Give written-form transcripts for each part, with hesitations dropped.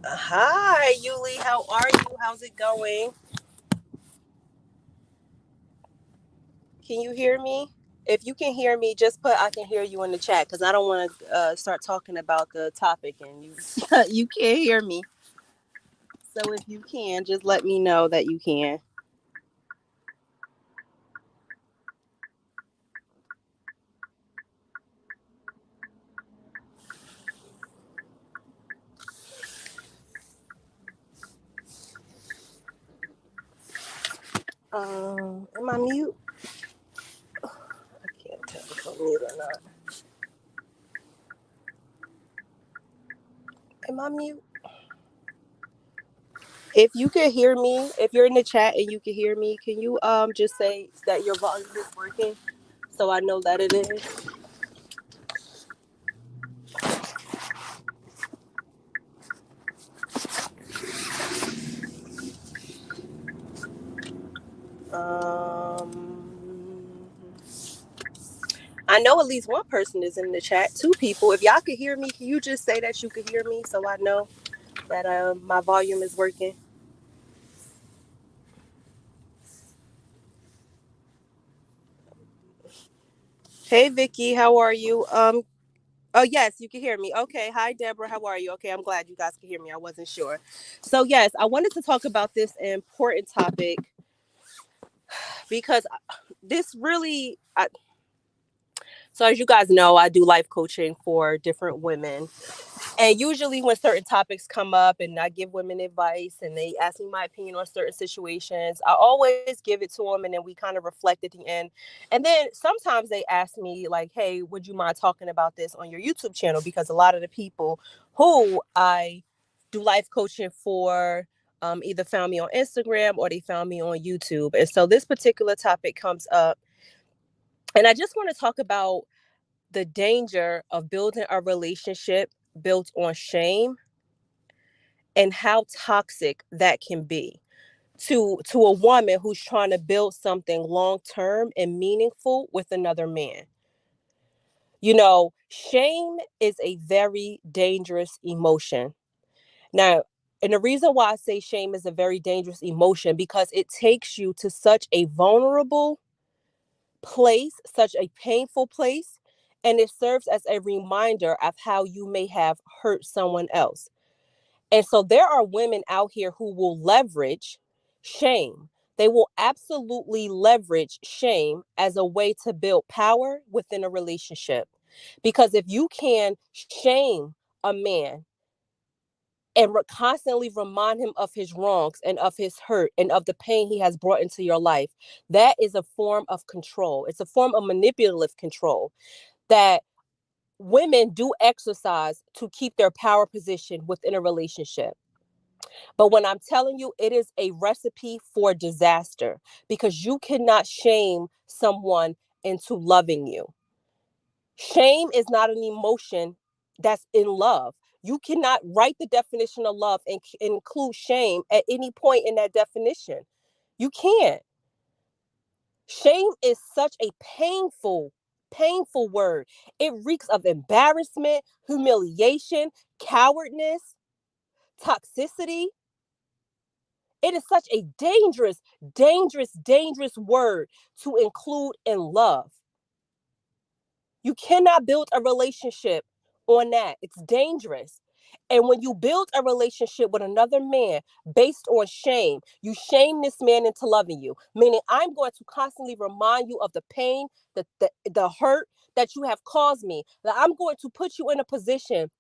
Hi, Yuli. How are you? How's it going? Can you hear me? If you can hear me, just put I can hear you in the chat because I don't want to start talking about the topic and you you can't hear me. So if you can, just let me know that you can. Am I mute? I can't tell if I'm mute or not. Am I mute? If you can hear me, if you're in the chat and you can hear me, can you just say that your volume is working so I know that it is? Um, I know at least one person is in the chat. Two people. If y'all could hear me, can you just say that you could hear me so I know that my volume is working? Hey Vicky, how are you? Oh yes, you can hear me. Okay. Hi Deborah, how are you? Okay, I'm glad you guys can hear me. I wasn't sure. So yes, I wanted to talk about this important topic because this really. So as you guys know, I do life coaching for different women. And usually, when certain topics come up and I give women advice and they ask me my opinion on certain situations, I always give it to them and then we kind of reflect at the end. And then sometimes they ask me, like, hey, would you mind talking about this on your YouTube channel? Because a lot of the people who I do life coaching for either found me on Instagram or they found me on YouTube. And so this particular topic comes up. And I just want to talk about the danger of building a relationship built on shame and how toxic that can be to a woman who's trying to build something long term and meaningful with another man. You know, shame is a very dangerous emotion. Now, and the reason why I say shame is a very dangerous emotion because it takes you to such a vulnerable place, such a painful place, and it serves as a reminder of how you may have hurt someone else. And so there are women out here who will leverage shame. They will absolutely leverage shame as a way to build power within a relationship. Because if you can shame a man and constantly remind him of his wrongs and of his hurt and of the pain he has brought into your life, that is a form of control. It's a form of manipulative control that women do exercise to keep their power position within a relationship. But when I'm telling you, it is a recipe for disaster because you cannot shame someone into loving you. Shame is not an emotion that's in love. You cannot write the definition of love and include shame at any point in that definition. You can't. Shame is such a painful word. It reeks of embarrassment, humiliation, cowardness, toxicity. It is such a dangerous word to include in love. You cannot build a relationship on that. It's dangerous. And when you build a relationship with another man based on shame, you shame this man into loving you. Meaning, I'm going to constantly remind you of the pain, the hurt that you have caused me. That I'm going to put you in a position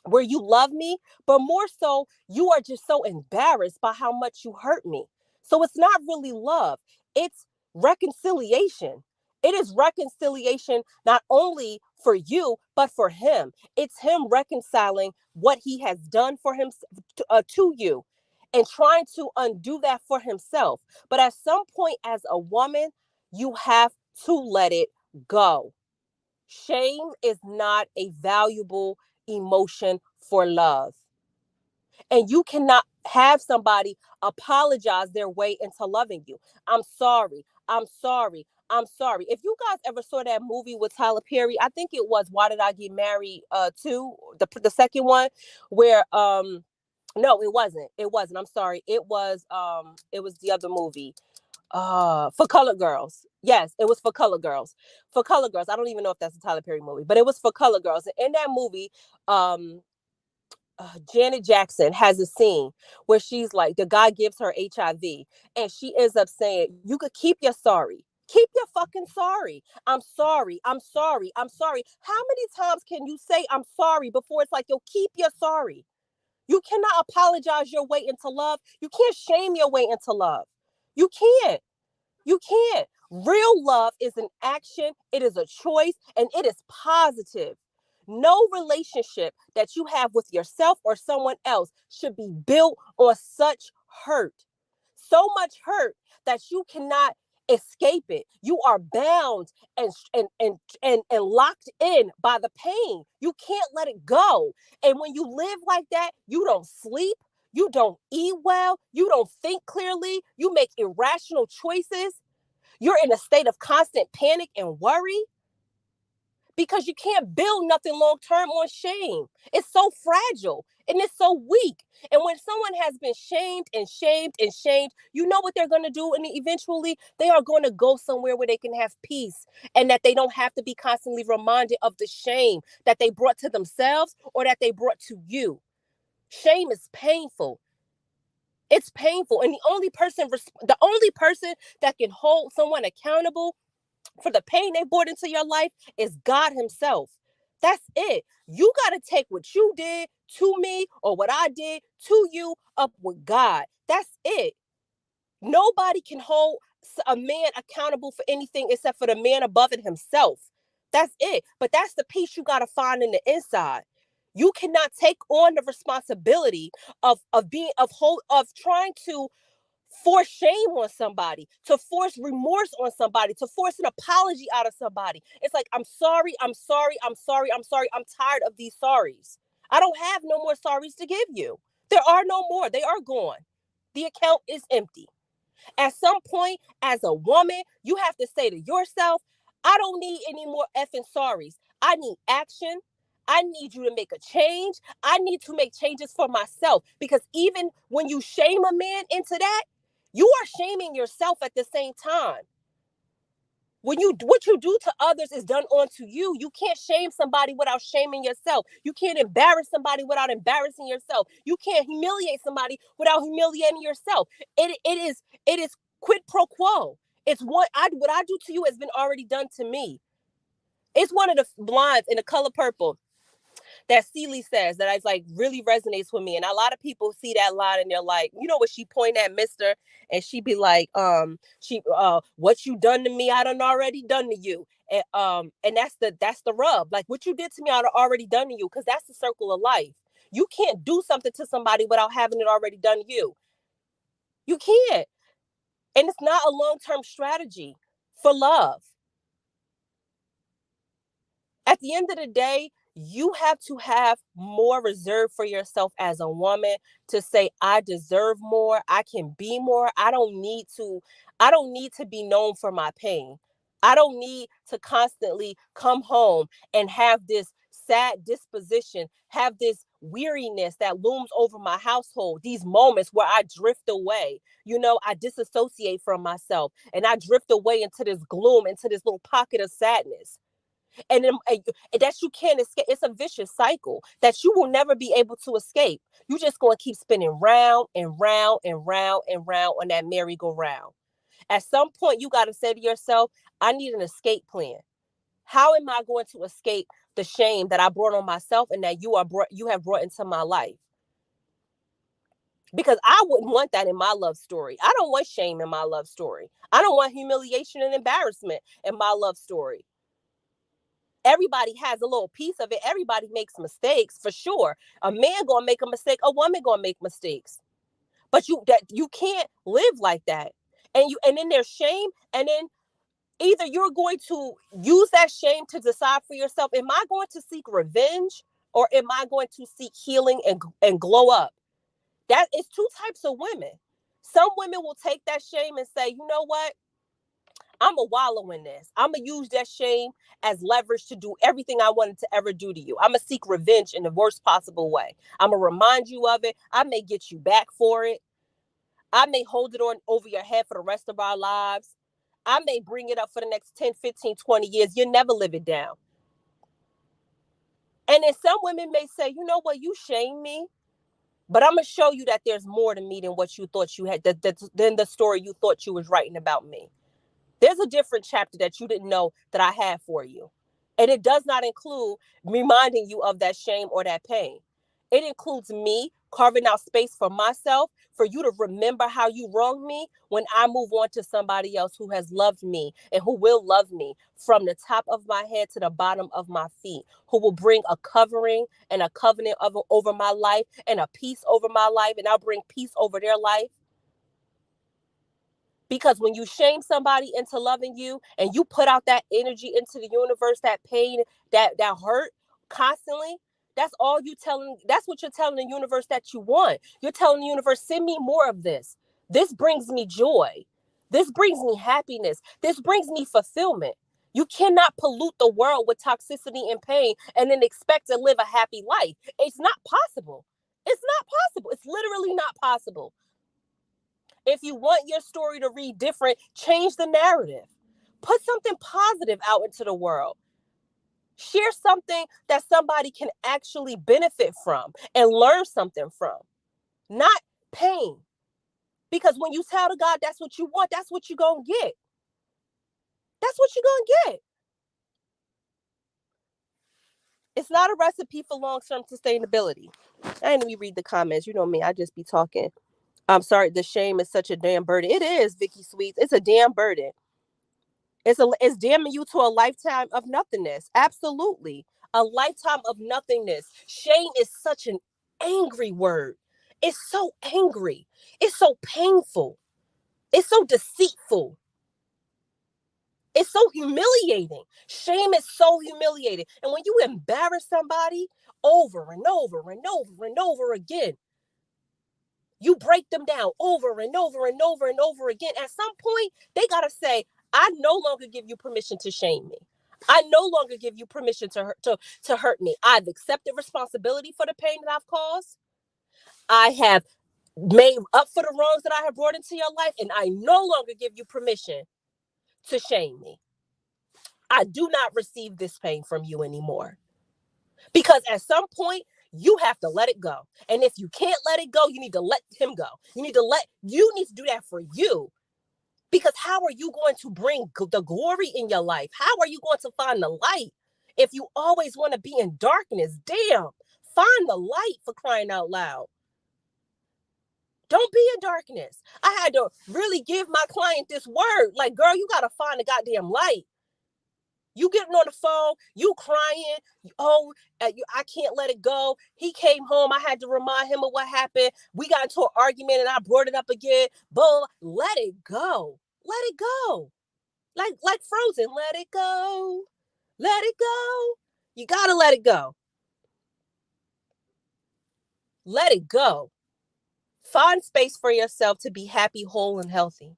where you love me, but more so, you are just so embarrassed by how much you hurt me. So it's not really love, it's reconciliation. It is reconciliation not only for you, but for him. It's him reconciling what he has done for him to you and trying to undo that for himself. But at some point, as a woman, you have to let it go. Shame is not a valuable emotion for love. And you cannot have somebody apologize their way into loving you. I'm sorry. I'm sorry. I'm sorry. If you guys ever saw that movie with Tyler Perry, I think it was Why Did I Get Married to the second one where No, it wasn't. It wasn't. I'm sorry. It was the other movie. For Colored Girls. Yes, it was For Colored Girls. For Colored Girls. I don't even know if that's a Tyler Perry movie, but it was For Colored Girls. And in that movie, um, Janet Jackson has a scene where she's like, the guy gives her HIV, and she ends up saying, "You could keep your sorry. Keep your fucking sorry. I'm sorry. I'm sorry. I'm sorry." How many times can you say I'm sorry before it's like, yo, keep your sorry? You cannot apologize your way into love. You can't shame your way into love. You can't. You can't. Real love is an action, it is a choice, and it is positive. No relationship that you have with yourself or someone else should be built on such hurt. So much hurt that you cannot escape it. You are bound and locked in by the pain. You can't let it go. And when you live like that, you don't sleep, you don't eat well, you don't think clearly, you make irrational choices. You're in a state of constant panic and worry because you can't build nothing long term on shame. It's so fragile and it's so weak. And when someone has been shamed and shamed and shamed, you know what they're going to do? And eventually they are going to go somewhere where they can have peace and that they don't have to be constantly reminded of the shame that they brought to themselves or that they brought to you. Shame is painful. It's painful. And the only person that can hold someone accountable for the pain they brought into your life is God Himself. That's it. You got to take what you did to me or what I did to you up with God. That's it. Nobody can hold a man accountable for anything except for the man above it himself. That's it. But that's the peace you got to find in the inside. You cannot take on the responsibility of trying to force shame on somebody, to force remorse on somebody, to force an apology out of somebody. It's like, I'm sorry, I'm sorry, I'm sorry, I'm sorry. I'm tired of these sorries. I don't have no more sorries to give you. There are no more. They are gone. The account is empty. At some point, as a woman, you have to say to yourself, I don't need any more effing sorries. I need action. I need you to make a change. I need to make changes for myself because even when you shame a man into that, you are shaming yourself at the same time. When what you do to others is done onto you. You can't shame somebody without shaming yourself. You can't embarrass somebody without embarrassing yourself. You can't humiliate somebody without humiliating yourself. It is quid pro quo. It's what I do to you has been already done to me. It's one of the lines in The Color Purple that Celie says that is like really resonates with me. And a lot of people see that line and they're like, you know what, she point at Mister and she be like, what you done to me, I done already done to you. And that's the rub. Like what you did to me, I done already done to you, because that's the circle of life. You can't do something to somebody without having it already done to you. You can't. And it's not a long-term strategy for love. At the end of the day, you have to have more reserve for yourself as a woman to say, I deserve more, I can be more. I don't need to be known for my pain. I don't need to constantly come home and have this sad disposition, have this weariness that looms over my household, these moments where I drift away. I disassociate from myself and I drift away into this gloom, into this little pocket of sadness, and that you can't escape. It's a vicious cycle that you will never be able to escape. You just going to keep spinning round and round and round and round on that merry-go-round. At some point, you got to say to yourself, I need an escape plan. How am I going to escape the shame that I brought on myself and that you have brought into my life? Because I wouldn't want that in my love story. I don't want shame in my love story. I don't want humiliation and embarrassment in my love story. Everybody has a little piece of it. Everybody makes mistakes, for sure. A man gonna make a mistake, a woman gonna make mistakes. But you can't live like that. And then there's shame, and then either you're going to use that shame to decide for yourself, am I going to seek revenge or am I going to seek healing and glow up? That is two types of women. Some women will take that shame and say, you know what? I'm going to wallow in this. I'm going to use that shame as leverage to do everything I wanted to ever do to you. I'm going to seek revenge in the worst possible way. I'm going to remind you of it. I may get you back for it. I may hold it on over your head for the rest of our lives. I may bring it up for the next 10, 15, 20 years. You'll never live it down. And then some women may say, you know what, you shame me, but I'm going to show you that there's more to me than what you thought you had, than the story you thought you was writing about me. There's a different chapter that you didn't know that I had for you. And it does not include reminding you of that shame or that pain. It includes me carving out space for myself, for you to remember how you wronged me when I move on to somebody else who has loved me and who will love me from the top of my head to the bottom of my feet, who will bring a covering and a covenant over my life and a peace over my life, and I'll bring peace over their life. Because when you shame somebody into loving you and you put out that energy into the universe, that pain, that hurt constantly, that's what you're telling the universe that you want. You're telling the universe, send me more of this. This brings me joy. This brings me happiness. This brings me fulfillment. You cannot pollute the world with toxicity and pain and then expect to live a happy life. It's not possible. It's not possible. It's literally not possible. If you want your story to read different, change the narrative. Put something positive out into the world. Share something that somebody can actually benefit from and learn something from, not pain. Because when you tell to God that's what you want, that's what you're going to get. That's what you're going to get. It's not a recipe for long-term sustainability. I didn't even read the comments. You know me, I just be talking. I'm sorry, the shame is such a damn burden. It is, Vicky Sweets. It's a damn burden. It's damning you to a lifetime of nothingness. Absolutely. A lifetime of nothingness. Shame is such an angry word. It's so angry. It's so painful. It's so deceitful. It's so humiliating. Shame is so humiliating. And when you embarrass somebody over and over and over and over again, you break them down over and over and over and over again. At some point, they got to say, I no longer give you permission to shame me. I no longer give you permission to hurt me. I've accepted responsibility for the pain that I've caused. I have made up for the wrongs that I have brought into your life, and I no longer give you permission to shame me. I do not receive this pain from you anymore. Because at some point, you have to let it go. And if you can't let it go, you need to let him go. You need to do that for you. Because how are you going to bring the glory in your life? How are you going to find the light if you always want to be in darkness? Damn, find the light, for crying out loud. Don't be in darkness. I had to really give my client this word. Like, girl, you got to find the goddamn light. You getting on the phone, you crying, I can't let it go. He came home, I had to remind him of what happened. We got into an argument and I brought it up again. But let it go. Let it go. Like Frozen, let it go. Let it go. You got to let it go. Let it go. Find space for yourself to be happy, whole, and healthy.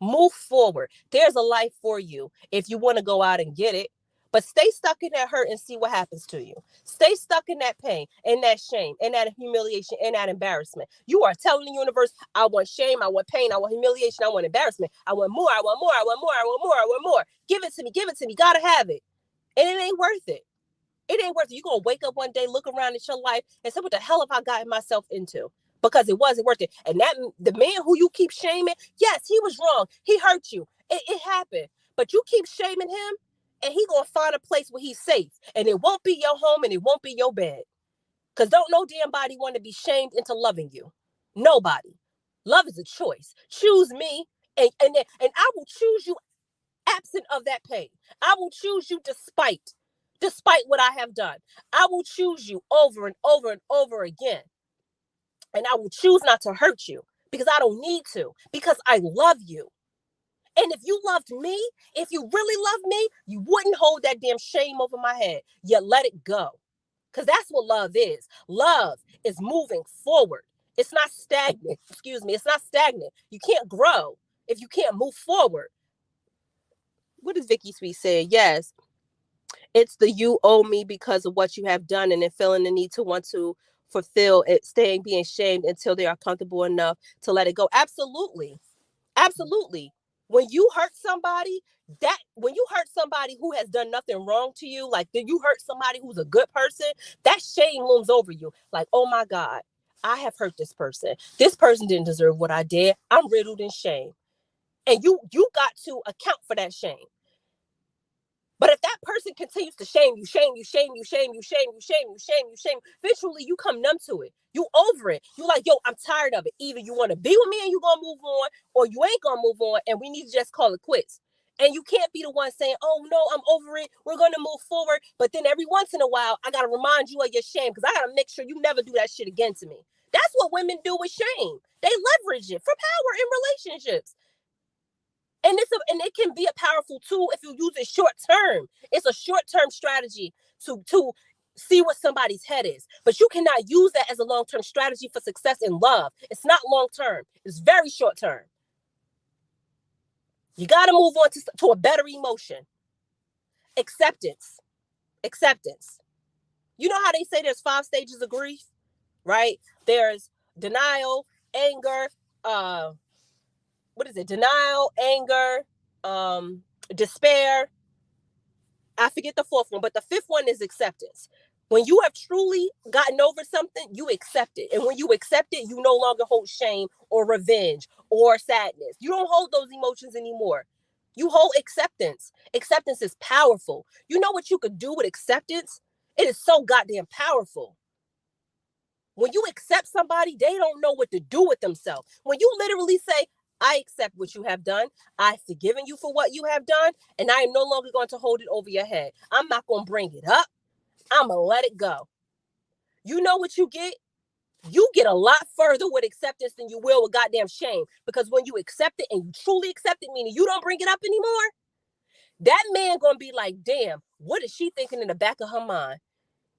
Move forward. There's a life for you if you want to go out and get it. But stay stuck in that hurt and see what happens to you. Stay stuck in that pain and that shame and that humiliation and that embarrassment. You are telling the universe, I want shame, I want pain, I want humiliation, I want embarrassment. I want more, I want more, I want more, I want more, I want more. Give it to me, give it to me. Gotta have it. And it ain't worth it. It ain't worth it. You're going to wake up one day, look around at your life and say, what the hell have I gotten myself into? Because it wasn't worth it. And the man who you keep shaming, yes, he was wrong. He hurt you. It happened. But you keep shaming him and he going to find a place where he's safe. And it won't be your home and it won't be your bed. Because don't no damn body want to be shamed into loving you. Nobody. Love is a choice. Choose me and I will choose you absent of that pain. I will choose you despite what I have done. I will choose you over and over and over again. And I will choose not to hurt you because I don't need to, because I love you. And if you loved me, if you really loved me, you wouldn't hold that damn shame over my head. You let it go. Because that's what love is. Love is moving forward. It's not stagnant. Excuse me. It's not stagnant. You can't grow if you can't move forward. what is Vicky Sweet saying? Yes, it's the you owe me because of what you have done, and then feeling the need to want to fulfill it, staying being shamed until they are comfortable enough to let it go. Absolutely. Absolutely. When you hurt somebody, when you hurt somebody who has done nothing wrong to you, like you hurt somebody who's a good person, that shame looms over you. Like, oh my God, I have hurt this person. This person didn't deserve what I did. I'm riddled in shame. And you got to account for that shame. But if that person continues to shame you, shame you, shame you, shame you, shame you, shame you, shame you, shame you, eventually you come numb to it. You over it. You like, yo, I'm tired of it. Either you want to be with me and you gonna move on, or you ain't gonna move on, and we need to just call it quits. And you can't be the one saying, oh no, I'm over it. We're gonna move forward. But then every once in a while, I gotta remind you of your shame because I gotta make sure you never do that shit again to me. That's what women do with shame. They leverage it for power in relationships. And it can be a powerful tool if you use it short term. It's a short term strategy to see what somebody's head is. But you cannot use that as a long term strategy for success in love. It's not long term. It's very short term. You got to move on to a better emotion. Acceptance. Acceptance. You know how they say there's 5 stages of grief, right? There's denial, anger, what is it? Denial, anger, despair. I forget the 4th one, but the 5th one is acceptance. When you have truly gotten over something, you accept it. And when you accept it, you no longer hold shame or revenge or sadness. You don't hold those emotions anymore. You hold acceptance. Acceptance is powerful. You know what you could do with acceptance? It is so goddamn powerful. When you accept somebody, they don't know what to do with themselves. When you literally say, I accept what you have done. I've forgiven you for what you have done, and I am no longer going to hold it over your head. I'm not going to bring it up. I'm going to let it go. You know what you get? You get a lot further with acceptance than you will with goddamn shame. Because when you accept it and you truly accept it, meaning you don't bring it up anymore, that man going to be like, damn, what is she thinking in the back of her mind?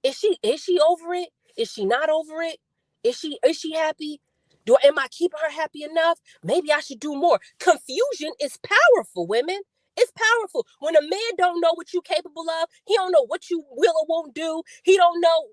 Is she over it? Is she not over it? Is she happy? Am I keeping her happy enough? Maybe I should do more. Confusion is powerful, women. It's powerful. When a man don't know what you're capable of, he don't know what you will or won't do. He don't know.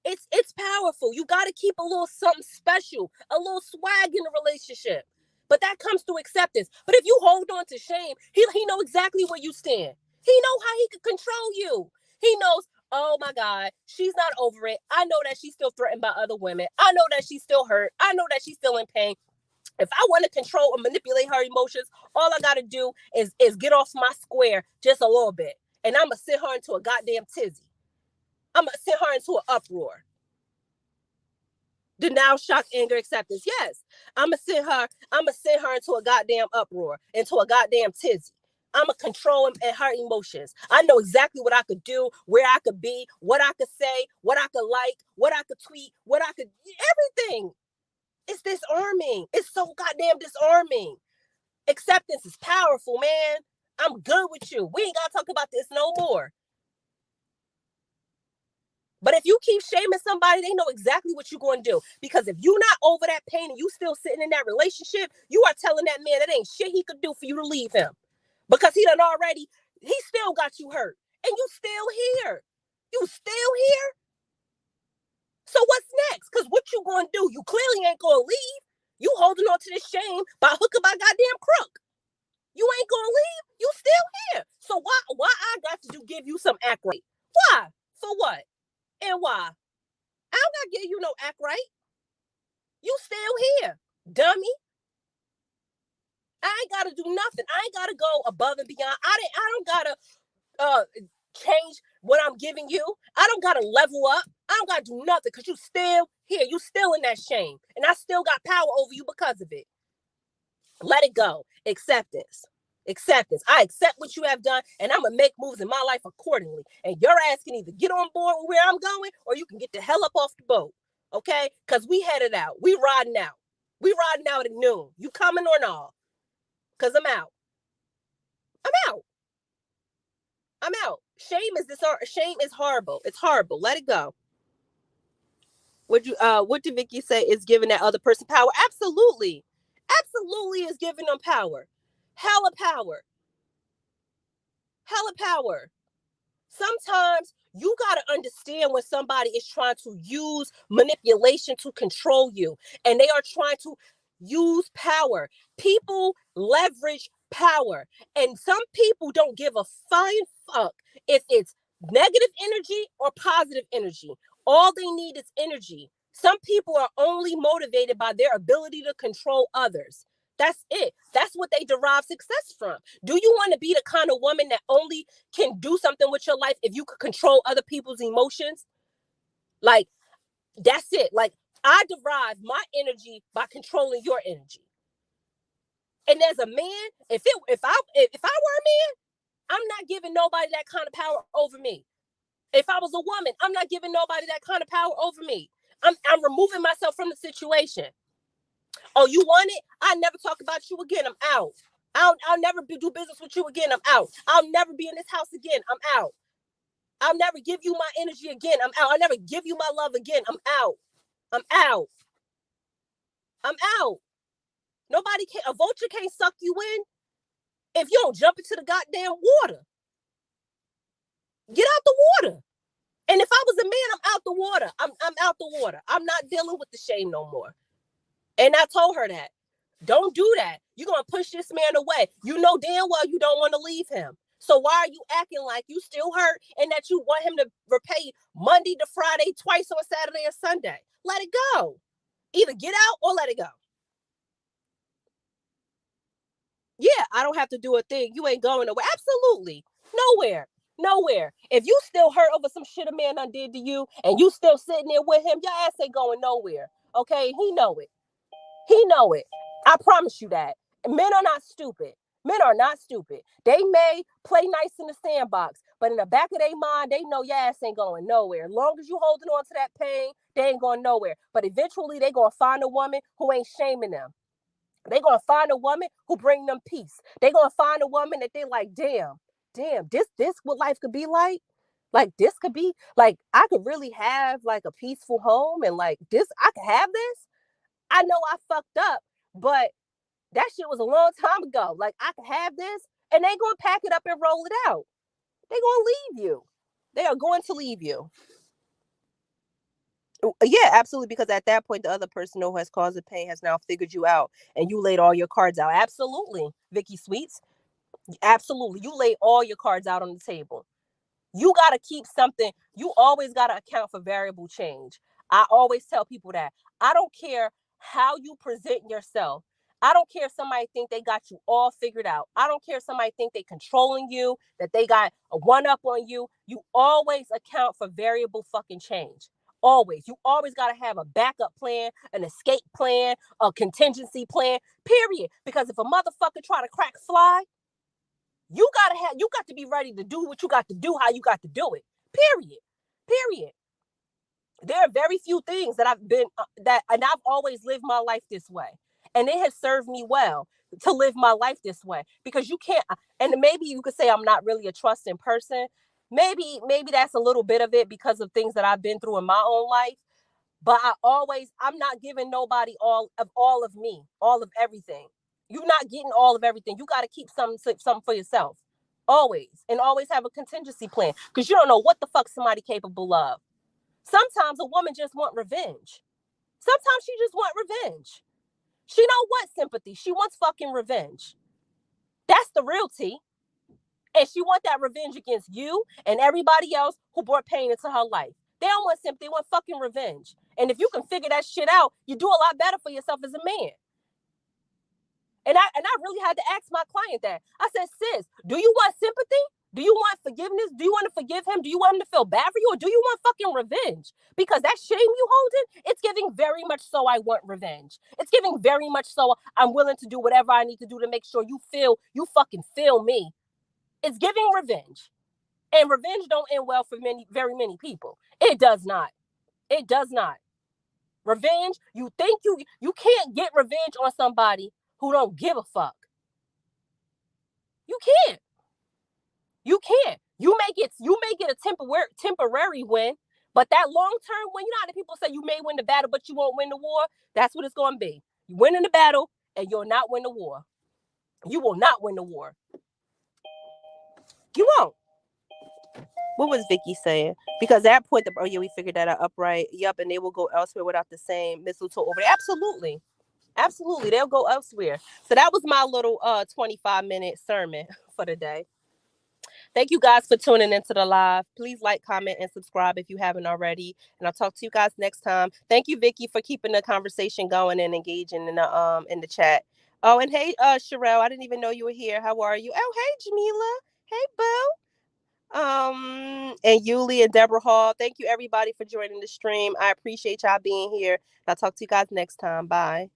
It's powerful. You got to keep a little something special, a little swag in the relationship. But that comes through acceptance. But if you hold on to shame, he know exactly where you stand. He know how he can control you. He knows, oh my God, she's not over it. I know that she's still threatened by other women. I know that she's still hurt. I know that she's still in pain. If I want to control or manipulate her emotions, all I got to do is get off my square just a little bit. And I'm going to send her into a goddamn tizzy. I'm going to send her into an uproar. Denial, shock, anger, acceptance. Yes, I'm going to send her into a goddamn uproar, into a goddamn tizzy. I'm going to control and her emotions. I know exactly what I could do, where I could be, what I could say, what I could like, what I could tweet, what I could, everything. It's disarming. It's so goddamn disarming. Acceptance is powerful, man. I'm good with you. We ain't got to talk about this no more. But if you keep shaming somebody, they know exactly what you're going to do. Because if you're not over that pain and you still sitting in that relationship, you are telling that man that ain't shit he could do for you to leave him. Because he still got you hurt. And you still here. You still here? So what's next? Because what you going to do? You clearly ain't going to leave. You holding on to this shame by hook or by goddamn crook. You ain't going to leave. You still here. So why I got to give you some act right? Why? For what? And why? I don't got to give you no act right. You still here, dummy. I ain't got to do nothing. I ain't got to go above and beyond. I don't got to change what I'm giving you. I don't got to level up. I don't got to do nothing because you still here. You still in that shame. And I still got power over you because of it. Let it go. Acceptance. Acceptance. I accept what you have done, and I'm going to make moves in my life accordingly. And your ass can either get on board with where I'm going, or you can get the hell up off the boat. Okay? Because we headed out. We riding out. We riding out at noon. You coming or not? Because I'm out. I'm out. I'm out. Shame is horrible. It's horrible. Let it go. What did Vicky say is giving that other person power? Absolutely. Absolutely is giving them power. Hella power. Hella power. Sometimes you got to understand when somebody is trying to use manipulation to control you, and they are trying to use power. People leverage power, and some people don't give a flying fuck if it's negative energy or positive energy. All they need is energy. Some people are only motivated by their ability to control others. That's it. That's what they derive success from. Do you want to be the kind of woman that only can do something with your life if you could control other people's emotions? Like, that's it. Like, I derive my energy by controlling your energy. And as a man, if I were a man, I'm not giving nobody that kind of power over me. If I was a woman, I'm not giving nobody that kind of power over me. I'm removing myself from the situation. Oh, you want it? I never talk about you again. I'm out. I'll never do business with you again. I'm out. I'll never be in this house again. I'm out. I'll never give you my energy again. I'm out. I'll never give you my love again. I'm out. I'm out. I'm out. A vulture can't suck you in if you don't jump into the goddamn water. Get out the water. And if I was a man, I'm out the water. I'm out the water. I'm not dealing with the shame no more. And I told her that. Don't do that. You're going to push this man away. You know damn well you don't want to leave him. So why are you acting like you still hurt and that you want him to repay Monday to Friday, twice on Saturday or Sunday? Let it go. Either get out or let it go. Yeah, I don't have to do a thing. You ain't going nowhere. Absolutely. Nowhere. Nowhere. If you still hurt over some shit a man done did to you and you still sitting there with him, your ass ain't going nowhere. Okay? He know it. He know it. I promise you that. Men are not stupid. Men are not stupid. They may play nice in the sandbox, but in the back of their mind, they know your ass ain't going nowhere. As long as you holding on to that pain, they ain't going nowhere. But eventually, they going to find a woman who ain't shaming them. They going to find a woman who bring them peace. They going to find a woman that they like, damn, this what life could be like? Like, this could be, like, I could really have, like, a peaceful home and, like, this, I could have this. I know I fucked up, but that shit was a long time ago. Like, I could have this, and they gonna pack it up and roll it out. They gonna leave you. They are going to leave you. Yeah, absolutely. Because at that point, the other person who has caused the pain has now figured you out, and you laid all your cards out. Absolutely, Vicky Sweets. Absolutely, you laid all your cards out on the table. You got to keep something. You always got to account for variable change. I always tell people that. I don't care how you present yourself. I don't care if somebody think they got you all figured out. I don't care if somebody think they controlling you, that they got a one up on you. You always account for variable fucking change. Always. You always got to have a backup plan, an escape plan, a contingency plan, period. Because if a motherfucker try to crack fly, you got to be ready to do what you got to do, how you got to do it. Period. There are very few things that and I've always lived my life this way. And it has served me well to live my life this way, because you can't, and maybe you could say I'm not really a trusting person. Maybe that's a little bit of it because of things that I've been through in my own life. But I'm not giving nobody all of me, all of everything. You're not getting all of everything. You got to keep something for yourself. Always. And always have a contingency plan, because you don't know what the fuck somebody capable of. Sometimes a woman just want revenge. Sometimes she just want revenge. She don't want sympathy. She wants fucking revenge. That's the real tea. And she want that revenge against you and everybody else who brought pain into her life. They don't want sympathy. They want fucking revenge. And if you can figure that shit out, you do a lot better for yourself as a man. And I really had to ask my client that. I said, sis, do you want sympathy? Do you want forgiveness? Do you want to forgive him? Do you want him to feel bad for you? Or do you want fucking revenge? Because that shame you holding, it's giving very much so I want revenge. It's giving very much so I'm willing to do whatever I need to do to make sure you fucking feel me. It's giving revenge. And revenge don't end well for very many people. It does not. It does not. Revenge, you think you can't get revenge on somebody who don't give a fuck. You can't. You can't. You may get a temporary win, but that long-term win, you know how the people say you may win the battle, but you won't win the war? That's what it's going to be. You win in the battle, and you'll not win the war. You will not win the war. You won't. What was Vicky saying? Because that point, oh yeah, we figured that out. Upright. Yep, and they will go elsewhere without the same mistletoe over there. Absolutely. Absolutely. They'll go elsewhere. So that was my little 25-minute sermon for the day. Thank you guys for tuning into the live. Please like, comment, and subscribe if you haven't already. And I'll talk to you guys next time. Thank you, Vicky, for keeping the conversation going and engaging in the chat. Oh, and hey, Sherelle, I didn't even know you were here. How are you? Oh, hey, Jamila. Hey, Boo. And Yuli and Deborah Hall. Thank you everybody for joining the stream. I appreciate y'all being here. I'll talk to you guys next time. Bye.